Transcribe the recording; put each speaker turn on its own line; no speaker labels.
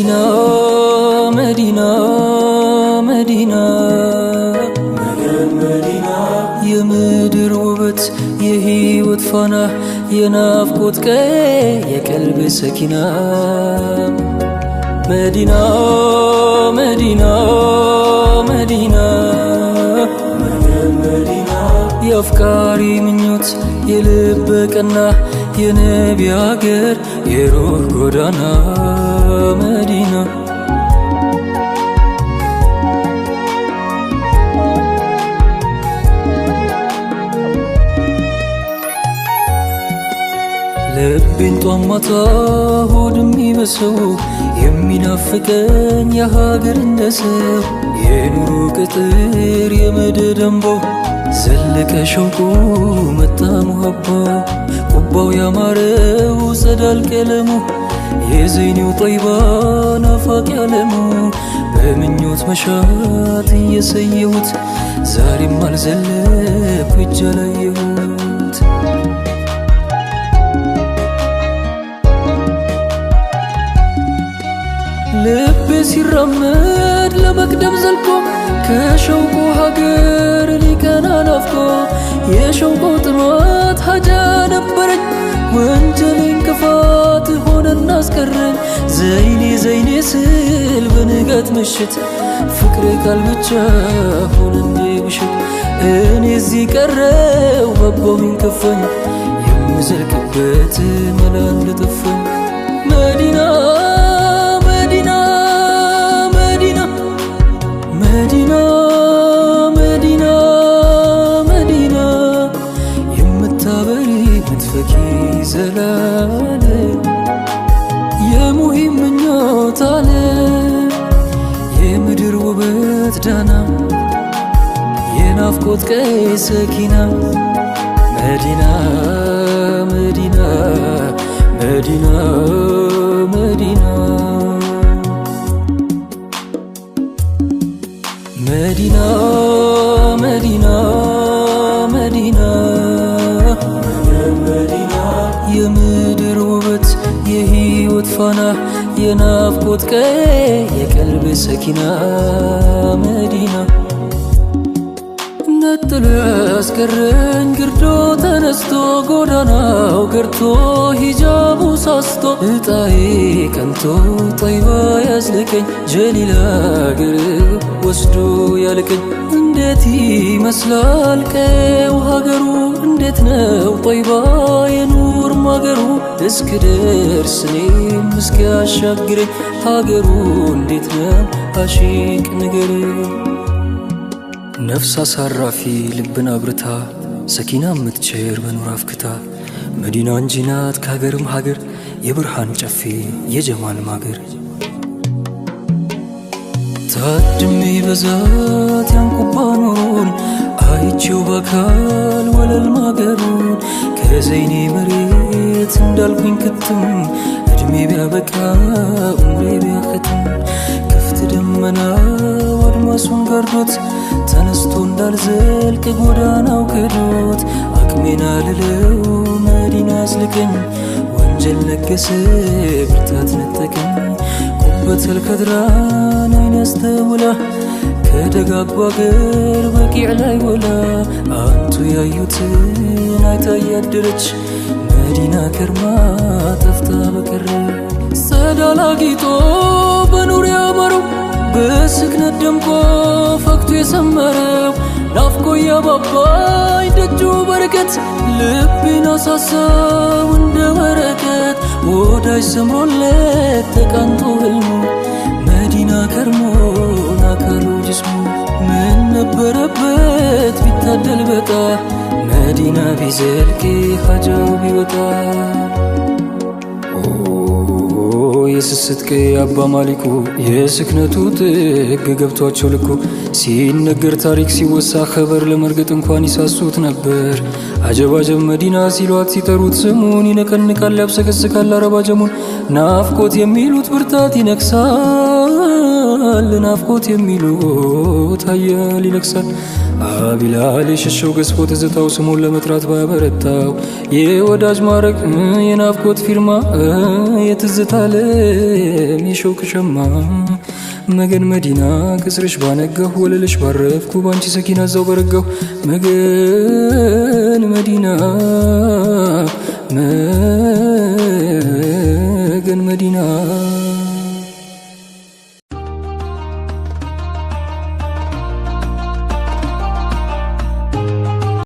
مدينة مدينة مدينة مدينة يمدر وبت يهيوت فنا ينافقوت كي يكلب سكينة مدينة مدينة مدينة يفكاري منيوت يلبكنا ينبي عقر يروح قدانا مدينة لبين طمتا هودمي بسو يمينافقن يا هاجر النسر ينورو كتر يمددنبو زلك شوقو متا محبو قباو يا مارو صدال كلمو يزينيو طيبا نفاق يعلمو بمنيوت مشات يسيوت زاري مال زلك وجلايوت لبس يرمد لمقدم زلكو كشوقو هاجر لي كان نافقو يشوقو طمات حاجة نبرج وانجلين كفات هون الناس كرن زيني سل بنقات مشت فكرك البتشا هون اندي وشت اني زي كرو بابوين كفن يمزل كبت ملان لطفن مدينة مدينة مدينة مدينة يمتابري متفكي زلالة يا مهم من يوتالة يا مدر وبت دانا يا نافقوت كي سكينة مدينة مدينة مدينة مدينة مدينة مدينة مدينة يمدر وبت يهيوت فنا ينافقوت كي يكلب سكينة مدينة نتلو اسكرن قردو تنستو قداناو قرتو هجابو ساستو اطاي كنتو طيبا يزلكن جليلا قرب وسدو يالكن اندتي مسلال كي وهاقرو اندتناو طيبا ينور ماقرو اسكدر سنين مسكي عشاقري هاقرو اندتناو عشيق نقري نفس صرافي لبنا برتا سكينة متشير بنوراف كتا مدينة انجينات كاغرم هاجر يبرحان جفي يجمال ماغر تادمي بزات ينقبانون آيتشو بكال ولا الماغرون كزيني مريت اندالكوين كتم ادمي بيابكا عمري بيختم كفت دمنا ودماسون قردوت تنستو እንዳልዘልቅ ጎዳናው ከዶት አቅሜና ልለው መዲና አስልከኝ ወንጀል ነገሰ ብርታት ነጠቀኝ ቁበተል ከድራን አይን ያስተውላ ከደጋጉ አገር በቂዕ ላይ ወላ አንቱ ያዩትን አይታ ያደረች መዲና ከርማ ጠፍታ በቀረ ሰዳል አጊጦ በኑር ያማረው በስክነት ደምቆ ፈክቶ የሰመረው ናፍቆ ያባባይ ደጁ በረከት ልቤን አሳሳው እንደ በረከት ወዳጅ ሰምሮለት ተቃንቶ ህልሙ መዲና ከርሞን አካሉ ጅስሙ ምን ነበረበት ቢታደል በቃ መዲና ቢዘልቅ ሀጃው ቢወጣ የስስት አባ ማሊኩ የስክነቱ ጥግ ገብቷቸው ልኩ ሲነገር ታሪክ ሲወሳ ኸበር ለመርገጥ እንኳን ይሳሱት ነበር አጀባጀብ መዲና ሲሏት ሲጠሩት ስሙን ይነቀንቃል ያብሰከስካል አረባጀሙን ናፍቆት የሚሉት ብርታት ይነክሳል ይላል ናፍቆት የሚሉት ኃያል ይለቅሳል። አቢላል የሸሸው ገዝፎ ትዝታው ስሙን ለመጥራት ባበረታው የወዳጅ ማረግ የናፍቆት ፊርማ የትዝታ ዓለም የሸውቅ ሸማ መገን መዲና ቅጽርሽ ባነጋሁ ወለልሽ ባረፍኩ ባንቺ ሰኪና እዛው በረጋሁ መገን መዲና